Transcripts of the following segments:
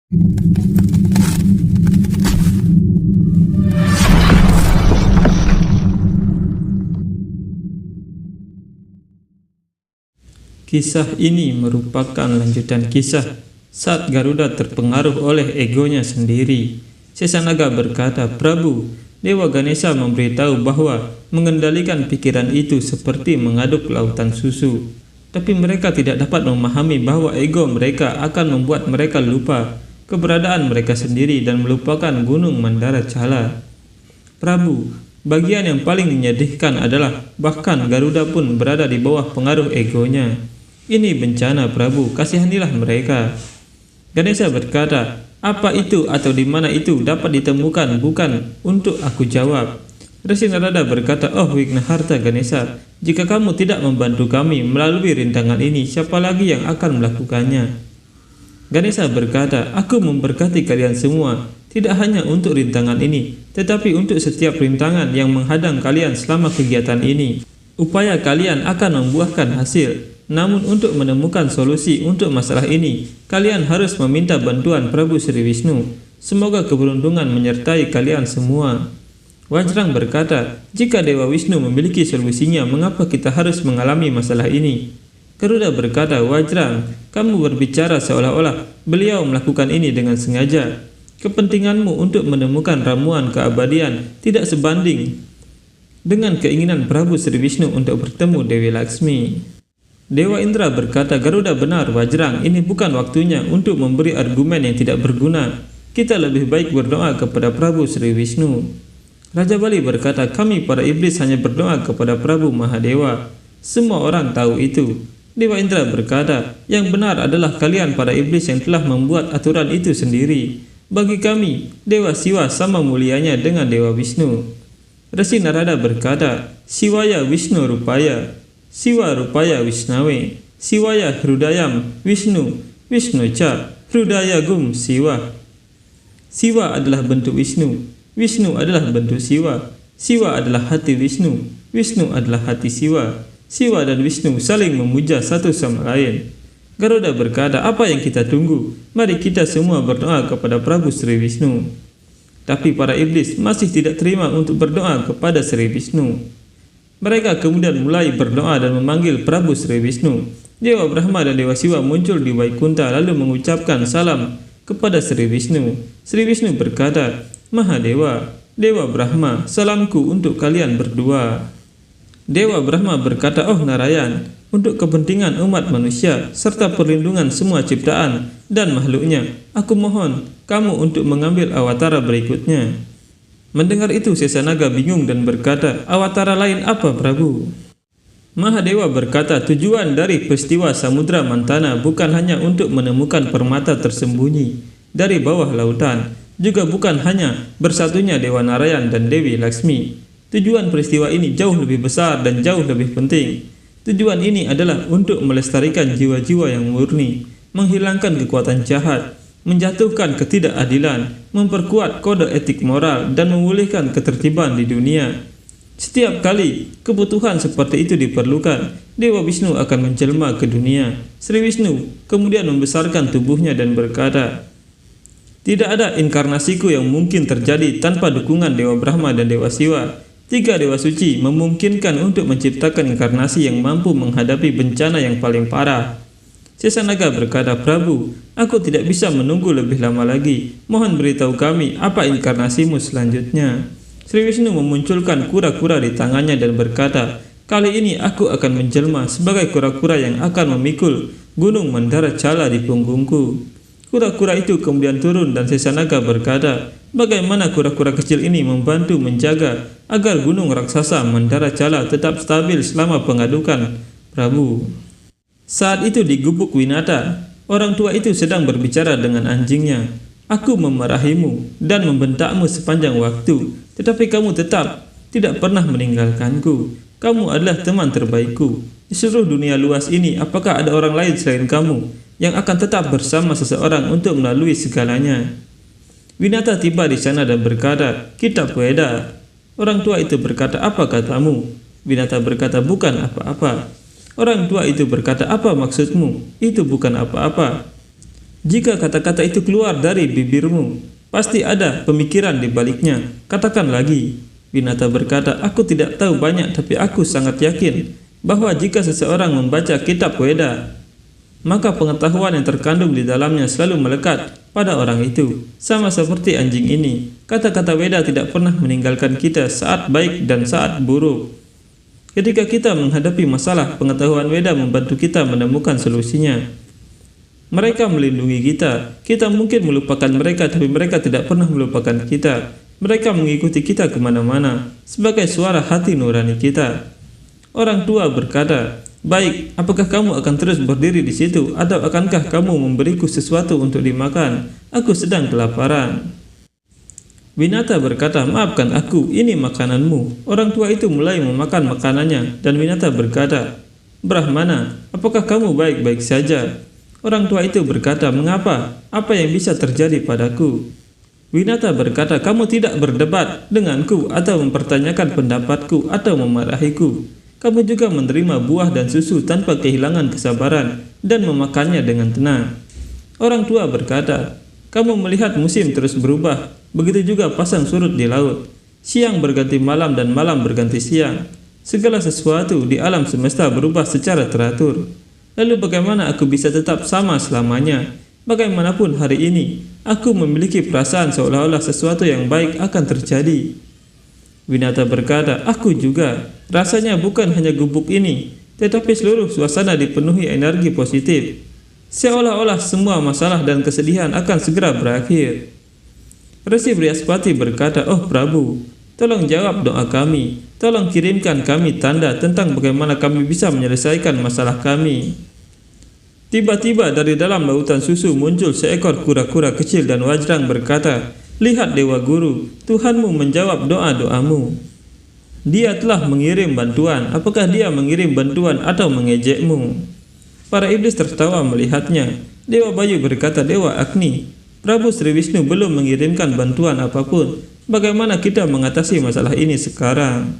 Kisah ini merupakan lanjutan kisah saat Garuda terpengaruh oleh egonya sendiri. Sesanaga berkata, "Prabu, Dewa Ganesha memberitahu bahwa mengendalikan pikiran itu seperti mengaduk lautan susu. Tapi mereka tidak dapat memahami bahwa ego mereka akan membuat mereka lupa keberadaan mereka sendiri dan melupakan gunung Mandara Chala. Prabu, bagian yang paling menyedihkan adalah bahkan Garuda pun berada di bawah pengaruh egonya. Ini bencana, Prabu, kasihanilah mereka." Ganesha berkata, "Apa itu atau di mana itu dapat ditemukan, bukan untuk aku jawab." Resi Narada berkata, "Oh Wignaharta Ganesha, jika kamu tidak membantu kami melalui rintangan ini, siapa lagi yang akan melakukannya?" Ganesha berkata, "Aku memberkati kalian semua, tidak hanya untuk rintangan ini, tetapi untuk setiap rintangan yang menghadang kalian selama kegiatan ini. Upaya kalian akan membuahkan hasil. Namun untuk menemukan solusi untuk masalah ini, kalian harus meminta bantuan Prabu Sri Wisnu. Semoga keberuntungan menyertai kalian semua." Wajrang berkata, "Jika Dewa Wisnu memiliki solusinya, mengapa kita harus mengalami masalah ini?" Garuda berkata, "Wajrang, kamu berbicara seolah-olah beliau melakukan ini dengan sengaja. Kepentinganmu untuk menemukan ramuan keabadian tidak sebanding dengan keinginan Prabu Sri Wisnu untuk bertemu Dewi Laksmi." Dewa Indra berkata, "Garuda benar, Wajrang, ini bukan waktunya untuk memberi argumen yang tidak berguna. Kita lebih baik berdoa kepada Prabu Sri Wisnu." Raja Bali berkata, "Kami para iblis hanya berdoa kepada Prabu Mahadewa. Semua orang tahu itu." Dewa Indra berkata, "Yang benar adalah kalian para iblis yang telah membuat aturan itu sendiri. Bagi kami, Dewa Siwa sama mulianya dengan Dewa Wisnu." Resi Narada berkata, "Siwaya Wisnu Rupaya, Siwa Rupaya Wisnawe, Siwaya Hrudayam Wisnu, Wisnu Ca Hrudaya Gum Siwa." Siwa adalah bentuk Wisnu, Wisnu adalah bentuk Siwa, Siwa adalah hati Wisnu, Wisnu adalah hati Siwa. Siwa dan Wisnu saling memuja satu sama lain. Garuda berkata, "Apa yang kita tunggu? Mari kita semua berdoa kepada Prabu Sri Wisnu." Tapi para iblis masih tidak terima untuk berdoa kepada Sri Wisnu. Mereka kemudian mulai berdoa dan memanggil Prabu Sri Wisnu. Dewa Brahma dan Dewa Siwa muncul di Waikunta lalu mengucapkan salam kepada Sri Wisnu. Sri Wisnu berkata, "Mahadewa, Dewa Brahma, salamku untuk kalian berdua." Dewa Brahma berkata, "Oh Narayan, untuk kepentingan umat manusia serta perlindungan semua ciptaan dan makhluknya, aku mohon kamu untuk mengambil awatara berikutnya." Mendengar itu Sesanaga bingung dan berkata, "Awatara lain apa, Prabu?" Mahadewa berkata, "Tujuan dari peristiwa Samudra Mantana bukan hanya untuk menemukan permata tersembunyi dari bawah lautan, juga bukan hanya bersatunya Dewa Narayan dan Dewi Laksmi. Tujuan peristiwa ini jauh lebih besar dan jauh lebih penting. Tujuan ini adalah untuk melestarikan jiwa-jiwa yang murni, menghilangkan kekuatan jahat, menjatuhkan ketidakadilan, memperkuat kode etik moral, dan memulihkan ketertiban di dunia. Setiap kali kebutuhan seperti itu diperlukan, Dewa Wisnu akan menjelma ke dunia." Sri Wisnu kemudian membesarkan tubuhnya dan berkata, "Tidak ada inkarnasiku yang mungkin terjadi tanpa dukungan Dewa Brahma dan Dewa Siwa. Tiga dewa suci memungkinkan untuk menciptakan inkarnasi yang mampu menghadapi bencana yang paling parah." Sesanaga berkata, "Prabu, aku tidak bisa menunggu lebih lama lagi. Mohon beritahu kami apa inkarnasimu selanjutnya." Sri Wisnu memunculkan kura-kura di tangannya dan berkata, "Kali ini aku akan menjelma sebagai kura-kura yang akan memikul gunung Mandara Chala di punggungku." Kura-kura itu kemudian turun dan Sesanaga berkata, "Bagaimana kura-kura kecil ini membantu menjaga agar gunung raksasa Mandara Chala tetap stabil selama pengadukan, Prabu?" Saat itu di gubuk Winata, orang tua itu sedang berbicara dengan anjingnya. "Aku memarahimu dan membentakmu sepanjang waktu, tetapi kamu tetap tidak pernah meninggalkanku. Kamu adalah teman terbaikku. Di seluruh dunia luas ini, apakah ada orang lain selain kamu yang akan tetap bersama seseorang untuk melalui segalanya?" Winata tiba di sana dan berkata, "Kita Weda." Orang tua itu berkata, "Apa katamu?" Winata berkata, "Bukan apa-apa." Orang tua itu berkata, "Apa maksudmu? Itu bukan apa-apa." Jika kata-kata itu keluar dari bibirmu, pasti ada pemikiran di baliknya. Katakan lagi." Winata berkata, "Aku tidak tahu banyak, tapi aku sangat yakin bahwa jika seseorang membaca kitab Weda, maka pengetahuan yang terkandung di dalamnya selalu melekat pada orang itu. Sama seperti anjing ini, kata-kata Weda tidak pernah meninggalkan kita saat baik dan saat buruk. Ketika kita menghadapi masalah, pengetahuan Weda membantu kita menemukan solusinya. Mereka melindungi kita. Kita mungkin melupakan mereka, tapi mereka tidak pernah melupakan kita. Mereka mengikuti kita kemana-mana sebagai suara hati nurani kita." Orang tua berkata, "Baik, apakah kamu akan terus berdiri di situ, atau akankah kamu memberiku sesuatu untuk dimakan? Aku sedang kelaparan." Winata berkata, "Maafkan aku, ini makananmu." Orang tua itu mulai memakan makanannya, dan Winata berkata, "Brahmana, apakah kamu baik-baik saja?" Orang tua itu berkata, "Mengapa? Apa yang bisa terjadi padaku?" Winata berkata, "Kamu tidak berdebat denganku atau mempertanyakan pendapatku atau memarahiku. Kamu juga menerima buah dan susu tanpa kehilangan kesabaran dan memakannya dengan tenang." Orang tua berkata, "Kamu melihat musim terus berubah, begitu juga pasang surut di laut. Siang berganti malam dan malam berganti siang. Segala sesuatu di alam semesta berubah secara teratur. Lalu bagaimana aku bisa tetap sama selamanya? Bagaimanapun hari ini, aku memiliki perasaan seolah-olah sesuatu yang baik akan terjadi." Winata berkata, "Aku juga. Rasanya bukan hanya gubuk ini, tetapi seluruh suasana dipenuhi energi positif. Seolah-olah semua masalah dan kesedihan akan segera berakhir." Resi Brihaspati berkata, "Oh Prabu, tolong jawab doa kami. Tolong kirimkan kami tanda tentang bagaimana kami bisa menyelesaikan masalah kami." Tiba-tiba dari dalam lautan susu muncul seekor kura-kura kecil dan Wajrang berkata, "Lihat Dewa Guru, Tuhanmu menjawab doa-doamu. Dia telah mengirim bantuan. Apakah dia mengirim bantuan atau mengejekmu?" Para iblis tertawa melihatnya. Dewa Bayu berkata, "Dewa Agni, Prabu Sri Wisnu belum mengirimkan bantuan apapun. Bagaimana kita mengatasi masalah ini sekarang?"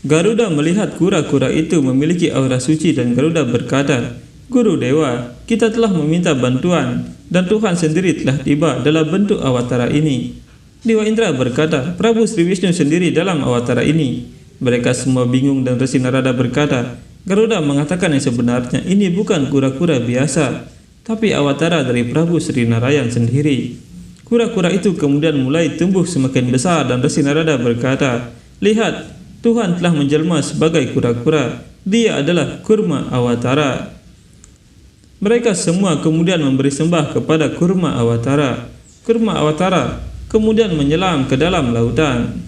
Garuda melihat kura-kura itu memiliki aura suci dan Garuda berkata, "Guru Dewa, kita telah meminta bantuan dan Tuhan sendiri telah tiba dalam bentuk awatara ini." Dewa Indra berkata, "Prabu Sri Wisnu sendiri dalam awatara ini." Mereka semua bingung dan Resi Narada berkata, "Garuda mengatakan yang sebenarnya ini bukan kura-kura biasa, tapi awatara dari Prabu Sri Narayan sendiri." Kura-kura itu kemudian mulai tumbuh semakin besar dan Resi Narada berkata, "Lihat, Tuhan telah menjelma sebagai kura-kura. Dia adalah kurma awatara." Mereka semua kemudian memberi sembah kepada kurma awatara. Kurma awatara kemudian menyelam ke dalam lautan.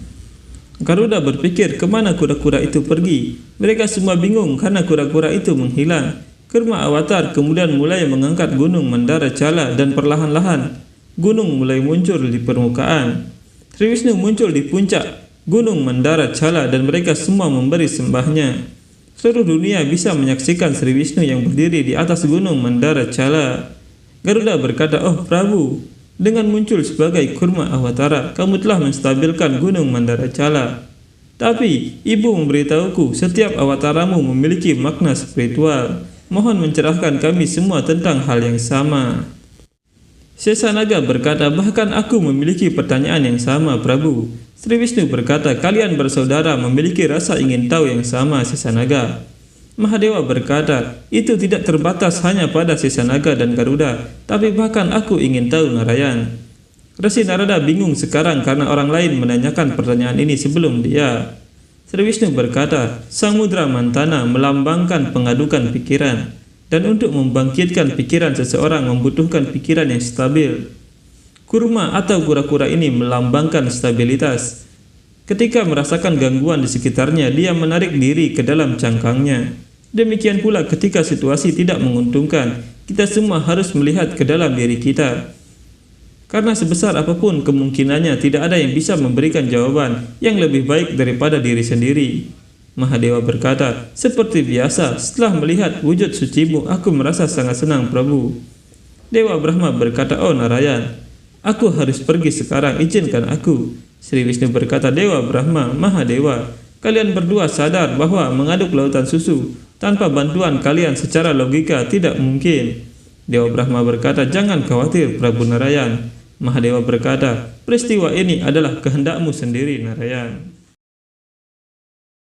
Garuda berpikir kemana kura-kura itu pergi. Mereka semua bingung karena kura-kura itu menghilang. Kurma awatar kemudian mulai mengangkat gunung Mandara Cala dan perlahan-lahan gunung mulai muncul di permukaan. Sri Wisnu muncul di puncak gunung Mandara Cala dan mereka semua memberi sembahnya. Seluruh dunia bisa menyaksikan Sri Wisnu yang berdiri di atas gunung Mandara Cala. Garuda berkata, "Oh Prabu, dengan muncul sebagai kurma awatara, kamu telah menstabilkan gunung Mandara Cala. Tapi ibu memberitahuku setiap awataramu memiliki makna spiritual. Mohon mencerahkan kami semua tentang hal yang sama." Sesanaga berkata, "Bahkan aku memiliki pertanyaan yang sama, Prabu." Sri Wisnu berkata, "Kalian bersaudara memiliki rasa ingin tahu yang sama, Sesanaga." Mahadewa berkata, "Itu tidak terbatas hanya pada Sesanaga dan Garuda, tapi bahkan aku ingin tahu Narayan." Resi Narada bingung sekarang karena orang lain menanyakan pertanyaan ini sebelum dia. Sri Wisnu berkata, "Samudra Mantana melambangkan pengadukan pikiran, dan untuk membangkitkan pikiran seseorang membutuhkan pikiran yang stabil. Kurma atau kura-kura ini melambangkan stabilitas. Ketika merasakan gangguan di sekitarnya, dia menarik diri ke dalam cangkangnya. Demikian pula ketika situasi tidak menguntungkan, kita semua harus melihat ke dalam diri kita. Karena sebesar apapun kemungkinannya, tidak ada yang bisa memberikan jawaban yang lebih baik daripada diri sendiri." Mahadewa berkata, "Seperti biasa, setelah melihat wujud sucimu, aku merasa sangat senang, Prabu." Dewa Brahma berkata, "Oh Narayan, aku harus pergi sekarang, izinkan aku." Sri Wisnu berkata, "Dewa Brahma, Mahadewa, kalian berdua sadar bahwa mengaduk lautan susu tanpa bantuan kalian secara logika tidak mungkin. Dewa Brahma berkata, "Jangan khawatir Prabu Narayan." Mahadewa berkata, "Peristiwa ini adalah kehendakmu sendiri, Narayan."